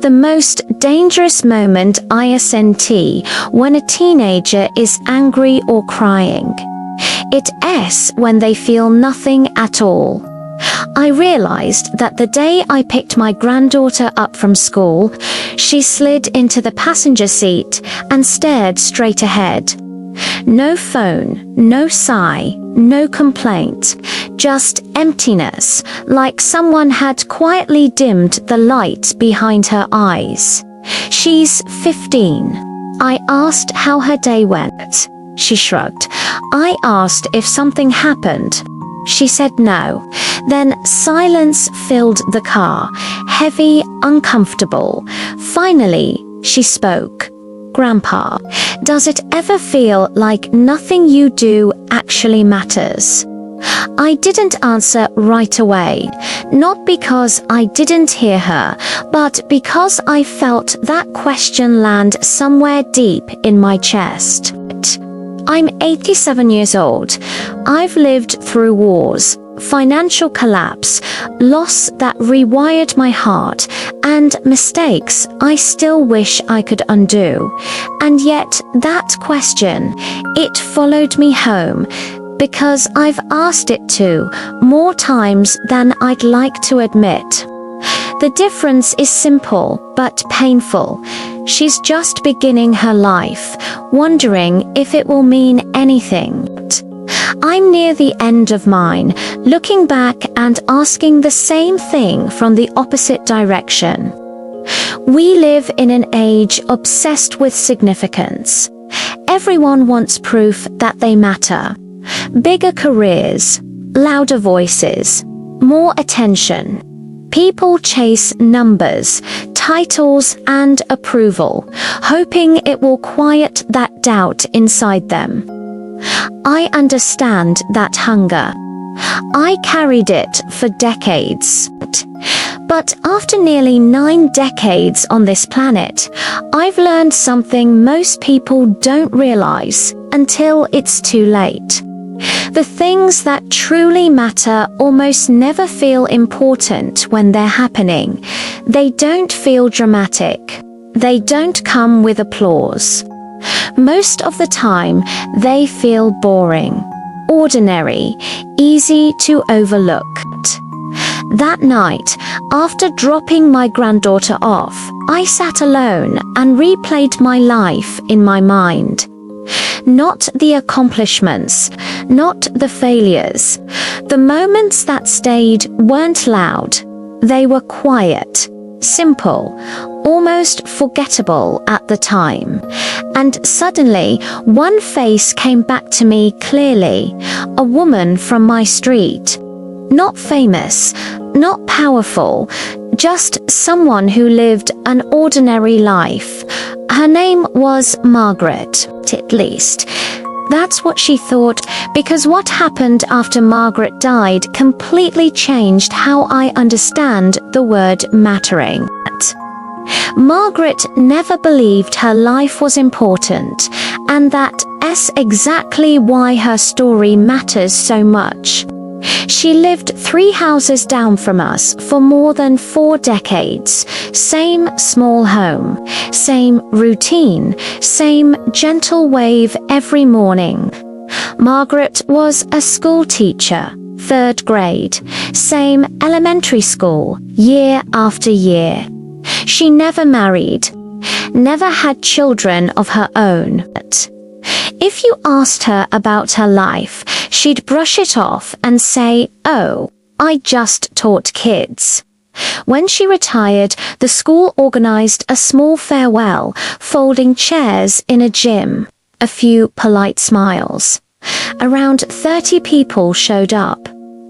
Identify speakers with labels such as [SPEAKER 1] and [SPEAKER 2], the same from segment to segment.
[SPEAKER 1] The most dangerous moment ISNT when a teenager is angry or crying. It's S when they feel nothing at all. I realized that the day I picked my granddaughter up from school, she slid into the passenger seat and stared straight ahead. No phone, no sigh, no complaint, just emptiness, like someone had quietly dimmed the light behind her eyes. She's 15. I asked how her day went. She shrugged. I asked if something happened. She said no. Then silence filled the car, heavy, uncomfortable. Finally, she spoke. Grandpa, does it ever feel like nothing you do actually matters? I didn't answer right away, not because I didn't hear her, but because I felt that question land somewhere deep in my chest. I'm 87 years old. I've lived through wars, financial collapse, loss that rewired my heart, and mistakes I still wish I could undo. And yet that question, it followed me home, because I've asked it to more times than I'd like to admit. The difference is simple but painful. She's just beginning her life, wondering if it will mean anything. I'm near the end of mine, looking back and asking the same thing from the opposite direction. We live in an age obsessed with significance. Everyone wants proof that they matter. Bigger careers, louder voices, more attention. People chase numbers, titles, and approval, hoping it will quiet that doubt inside them. I understand that hunger. I carried it for decades. But after nearly 9 decades on this planet, I've learned something most people don't realize until it's too late. The things that truly matter almost never feel important when they're happening. They don't feel dramatic. They don't come with applause. Most of the time, they feel boring, ordinary, easy to overlook. That night, after dropping my granddaughter off, I sat alone and replayed my life in my mind. Not the accomplishments, not the failures. The moments that stayed weren't loud. They were quiet, simple, almost forgettable at the time. And suddenly, one face came back to me clearly, a woman from my street. Not famous, not powerful, just someone who lived an ordinary life. Her name was Margaret, at least. That's what she thought, because what happened after Margaret died completely changed how I understand the word mattering. Margaret never believed her life was important, and that's exactly why her story matters so much. She lived 3 houses down from us for more than 4 decades. Same small home, same routine, same gentle wave every morning. Margaret was a school teacher, 3rd grade, same elementary school, year after year. She never married, never had children of her own. If you asked her about her life, she'd brush it off and say, "Oh, I just taught kids." When she retired, the school organized a small farewell, folding chairs in a gym. A few polite smiles. Around 30 people showed up.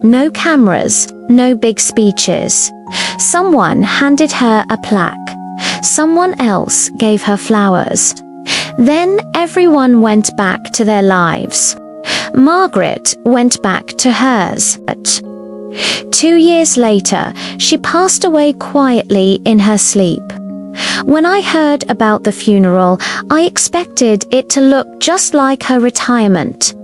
[SPEAKER 1] No cameras, no big speeches. Someone handed her a plaque. Someone else gave her flowers. Then everyone went back to their lives. Margaret went back to hers. 2 years later, she passed away quietly in her sleep. When I heard about the funeral, I expected it to look just like her retirement.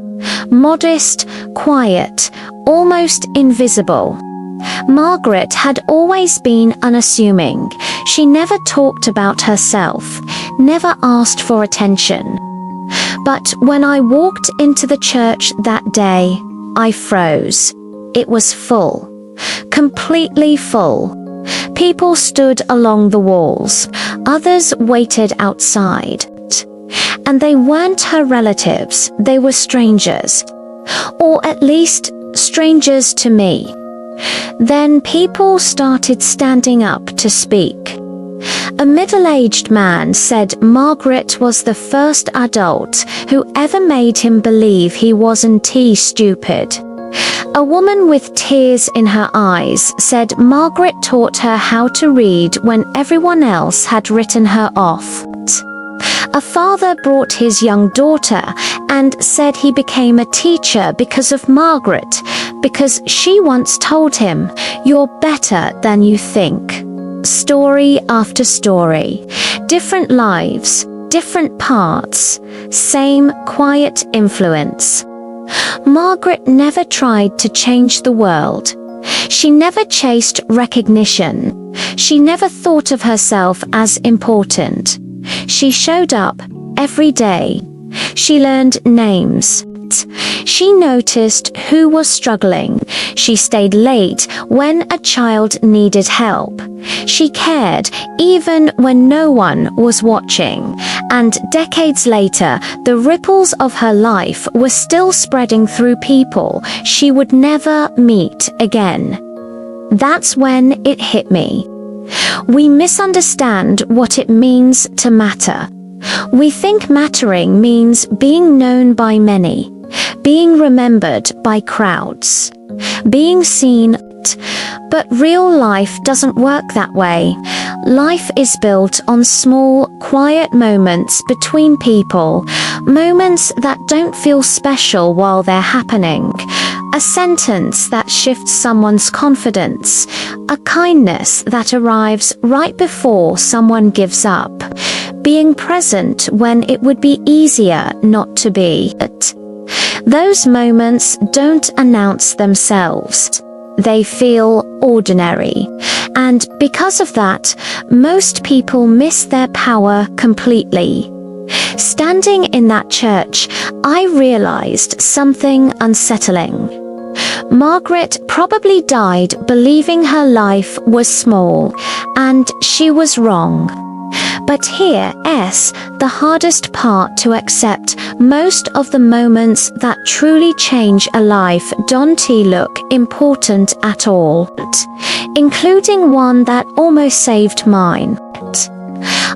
[SPEAKER 1] Modest, quiet, almost invisible. Margaret had always been unassuming. She never talked about herself, never asked for attention. But when I walked into the church that day, I froze. It was full, completely full. People stood along the walls, others waited outside. And they weren't her relatives, they were strangers. Or at least, strangers to me. Then people started standing up to speak. A middle-aged man said Margaret was the first adult who ever made him believe he wasn't stupid. A woman with tears in her eyes said Margaret taught her how to read when everyone else had written her off. A father brought his young daughter and said he became a teacher because of Margaret, because she once told him, "You're better than you think." Story after story, different lives, different parts, same quiet influence. Margaret never tried to change the world. She never chased recognition. She never thought of herself as important. She showed up every day. She learned names. She noticed who was struggling. She stayed late when a child needed help. She cared even when no one was watching. And decades later, the ripples of her life were still spreading through people she would never meet again. That's when it hit me. We misunderstand what it means to matter. We think mattering means being known by many, being remembered by crowds, being seen. But real life doesn't work that way. Life is built on small, quiet moments between people, moments that don't feel special while they're happening. A sentence that shifts someone's confidence, a kindness that arrives right before someone gives up, being present when it would be easier not to be. Those moments don't announce themselves. They feel ordinary. And because of that, most people miss their power completely. Standing in that church, I realized something unsettling. Margaret probably died believing her life was small, and she was wrong. But here's the hardest part to accept. Most of the moments that truly change a life don't look important at all, including one that almost saved mine.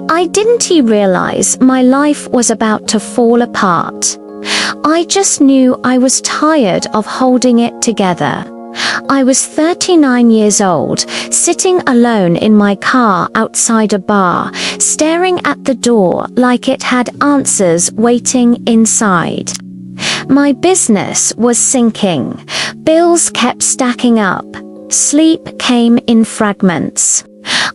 [SPEAKER 1] I didn't realize my life was about to fall apart. I just knew I was tired of holding it together. I was 39 years old, sitting alone in my car outside a bar, staring at the door like it had answers waiting inside. My business was sinking. Bills kept stacking up. Sleep came in fragments.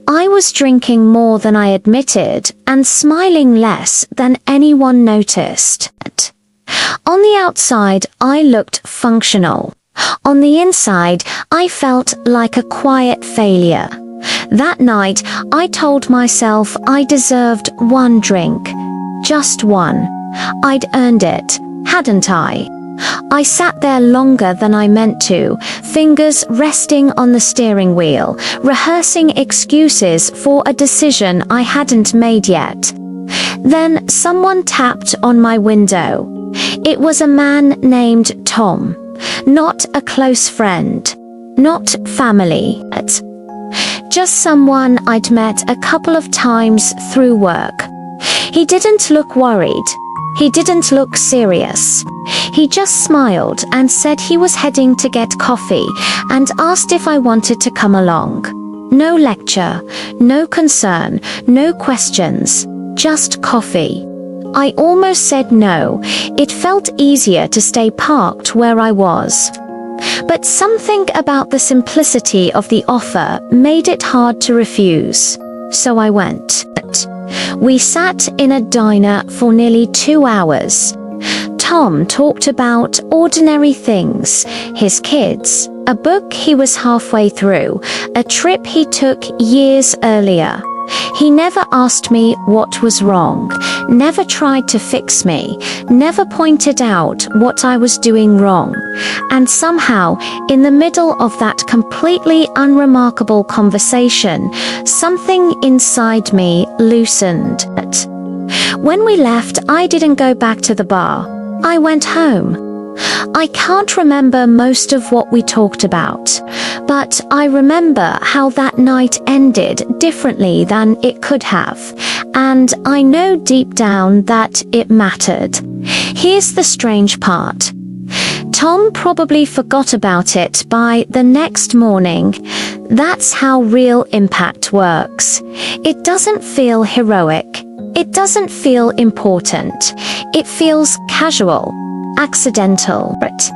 [SPEAKER 1] I was drinking more than I admitted and smiling less than anyone noticed. On the outside, I looked functional. On the inside, I felt like a quiet failure. That night, I told myself I deserved one drink. Just one. I'd earned it, hadn't I? I sat there longer than I meant to, fingers resting on the steering wheel, rehearsing excuses for a decision I hadn't made yet. Then someone tapped on my window. It was a man named Tom. Not a close friend. Not family. Just someone I'd met a couple of times through work. He didn't look worried. He didn't look serious. He just smiled and said he was heading to get coffee and asked if I wanted to come along. No lecture, no concern, no questions, just coffee. I almost said no. It felt easier to stay parked where I was. But something about the simplicity of the offer made it hard to refuse. So I went. We sat in a diner for nearly 2 hours. Tom talked about ordinary things, his kids, a book he was halfway through, a trip he took years earlier. He never asked me what was wrong, never tried to fix me, never pointed out what I was doing wrong. And somehow, in the middle of that completely unremarkable conversation, something inside me loosened. When we left, I didn't go back to the bar. I went home. I can't remember most of what we talked about, but I remember how that night ended differently than it could have, and I know deep down that it mattered. Here's the strange part. Tom probably forgot about it by the next morning. That's how real impact works. It doesn't feel heroic. It doesn't feel important. It feels casual, accidental, but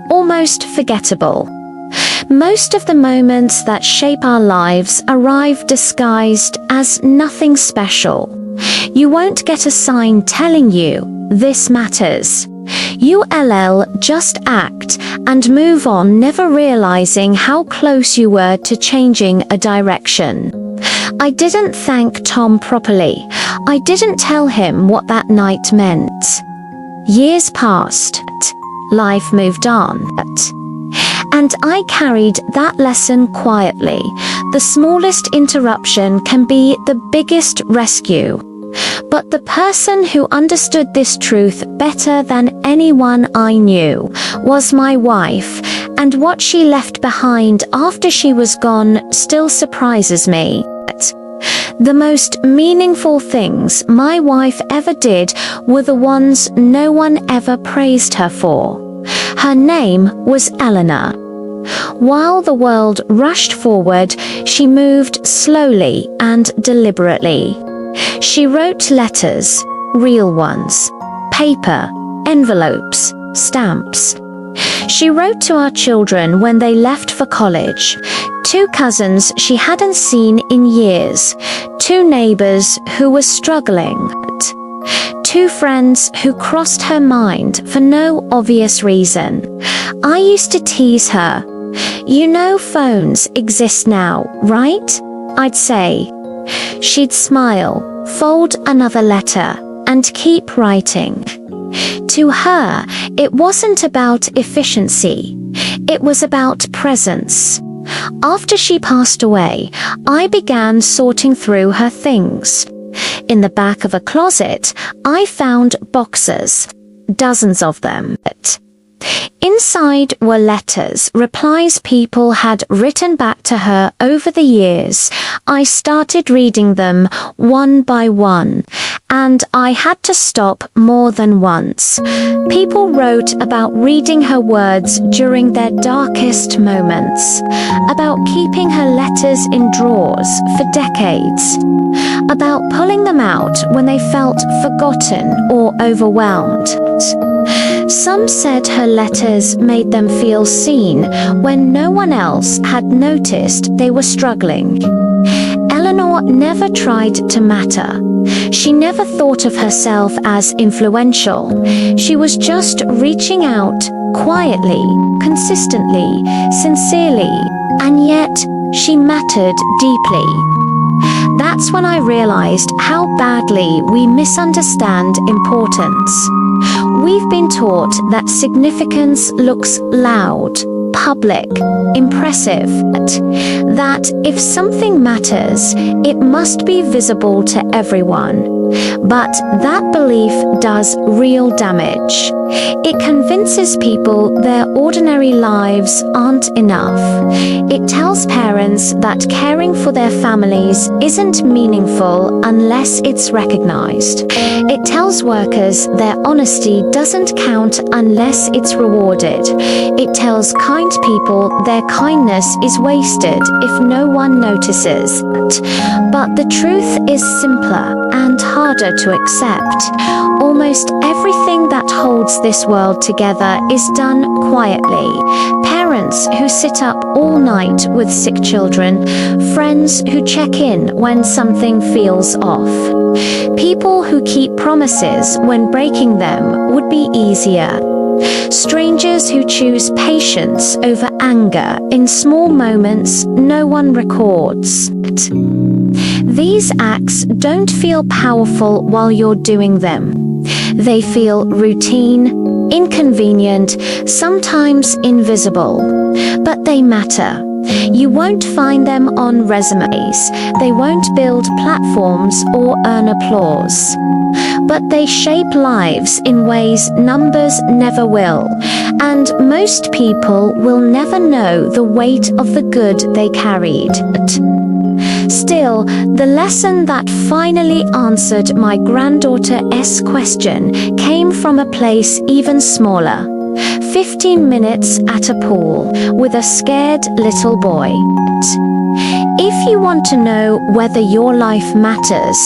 [SPEAKER 1] almost forgettable. Most of the moments that shape our lives arrive disguised as nothing special. You won't get a sign telling you this matters. You just act and move on, never realizing how close you were to changing a direction. I didn't thank Tom properly. I didn't tell him what that night meant. Years passed. Life moved on. And I carried that lesson quietly. The smallest interruption can be the biggest rescue. But the person who understood this truth better than anyone I knew was my wife, and what she left behind after she was gone still surprises me. The most meaningful things my wife ever did were the ones no one ever praised her for. Her name was Eleanor. While the world rushed forward, she moved slowly and deliberately. She wrote letters, real ones, paper, envelopes, stamps. She wrote to our children when they left for college, 2 cousins she hadn't seen in years, 2 neighbors who were struggling, 2 friends who crossed her mind for no obvious reason. I used to tease her. "You know phones exist now, right?" I'd say. She'd smile, fold another letter, and keep writing. To her, it wasn't about efficiency. It was about presence. After she passed away, I began sorting through her things. In the back of a closet, I found boxes, dozens of them. Inside were letters, replies people had written back to her over the years. I started reading them one by one, and I had to stop more than once. People wrote about reading her words during their darkest moments, about keeping her letters in drawers for decades, about pulling them out when they felt forgotten or overwhelmed. Some said her letters made them feel seen when no one else had noticed they were struggling. Eleanor never tried to matter. She never thought of herself as influential. She was just reaching out quietly, consistently, sincerely, and yet she mattered deeply. That's when I realized how badly we misunderstand importance. We've been taught that significance looks loud, public, impressive, that if something matters, it must be visible to everyone. But that belief does real damage. It convinces people their ordinary lives aren't enough. It tells parents that caring for their families isn't meaningful unless it's recognized. It tells workers their honesty doesn't count unless it's rewarded. It tells kind people their kindness is wasted if no one notices. But the truth is simpler and harder to accept. Almost everything that holds this world together is done quietly. Parents who sit up all night with sick children, friends who check in when something feels off. People who keep promises when breaking them would be easier. Strangers who choose patience over anger in small moments no one records. These acts don't feel powerful while you're doing them. They feel routine, inconvenient, sometimes invisible, but they matter. You won't find them on resumes, they won't build platforms or earn applause. But they shape lives in ways numbers never will, and most people will never know the weight of the good they carried. Still, the lesson that finally answered my granddaughter's question came from a place even smaller. 15 minutes at a pool with a scared little boy. If you want to know whether your life matters,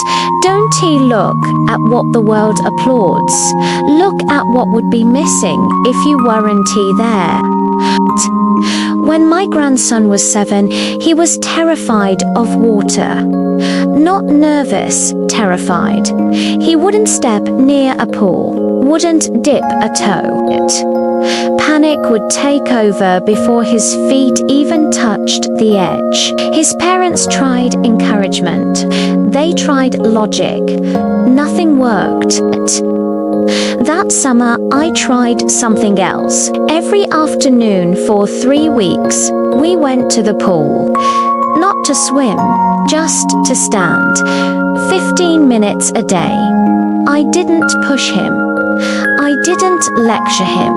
[SPEAKER 1] don't look at what the world applauds. Look at what would be missing if you weren't there. When my grandson was 7, he was terrified of water. Not nervous, terrified. He wouldn't step near a pool, wouldn't dip a toe. Panic would take over before his feet even touched the edge. His parents tried encouragement. They tried logic. Nothing worked. That summer, I tried something else. Every afternoon for 3 weeks, we went to the pool. Not to swim, just to stand. 15 minutes a day. I didn't push him. I didn't lecture him.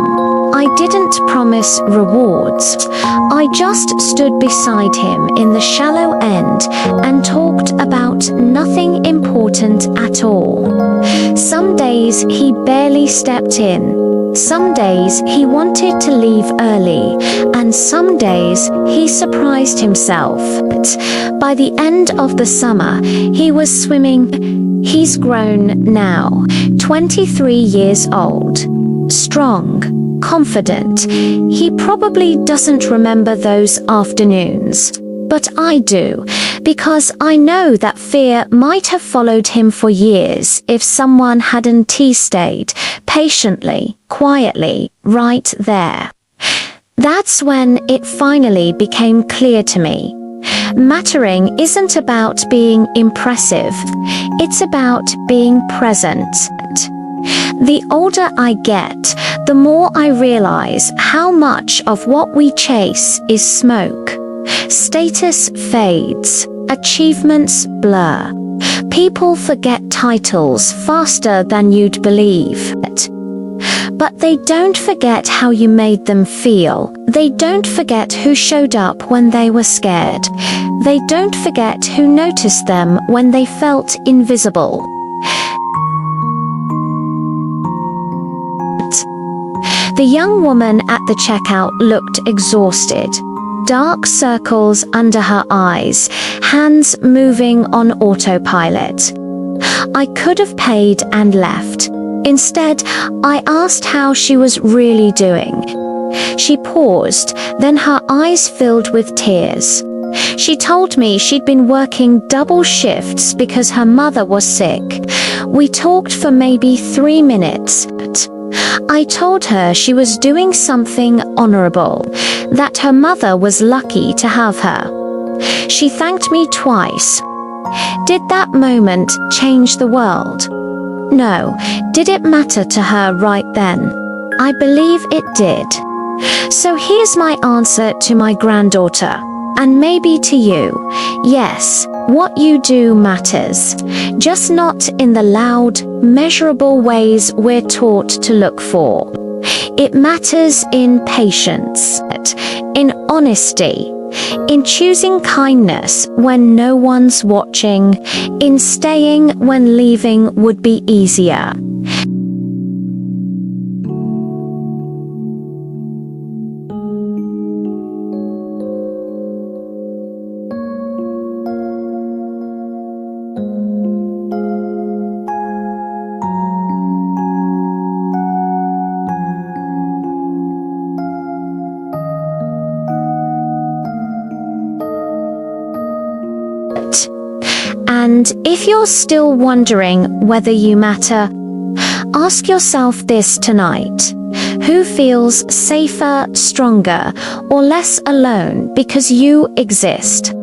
[SPEAKER 1] I didn't promise rewards. I just stood beside him in the shallow end and talked about nothing important at all. Some days he barely stepped in. Some days he wanted to leave early, and some days he surprised himself. By the end of the summer, he was swimming. He's grown now, 23 years old. Strong, confident. He probably doesn't remember those afternoons. But I do, because I know that fear might have followed him for years if someone hadn't stayed patiently, quietly, right there. That's when it finally became clear to me. Mattering isn't about being impressive, it's about being present. The older I get, the more I realize how much of what we chase is smoke. Status fades, achievements blur. People forget titles faster than you'd believe. But they don't forget how you made them feel. They don't forget who showed up when they were scared. They don't forget who noticed them when they felt invisible. The young woman at the checkout looked exhausted. Dark circles under her eyes, hands moving on autopilot. I could have paid and left. Instead, I asked how she was really doing. She paused, then her eyes filled with tears. She told me she'd been working double shifts because her mother was sick. We talked for maybe 3 minutes. I told her she was doing something honorable, that her mother was lucky to have her. She thanked me twice. Did that moment change the world? No. Did it matter to her right then? I believe it did. So here's my answer to my granddaughter, and maybe to you. Yes, what you do matters, just not in the loud, measurable ways we're taught to look for. It matters in patience, in honesty, in choosing kindness when no one's watching, in staying when leaving would be easier. And if you're still wondering whether you matter, ask yourself this tonight. Who feels safer, stronger, or less alone because you exist?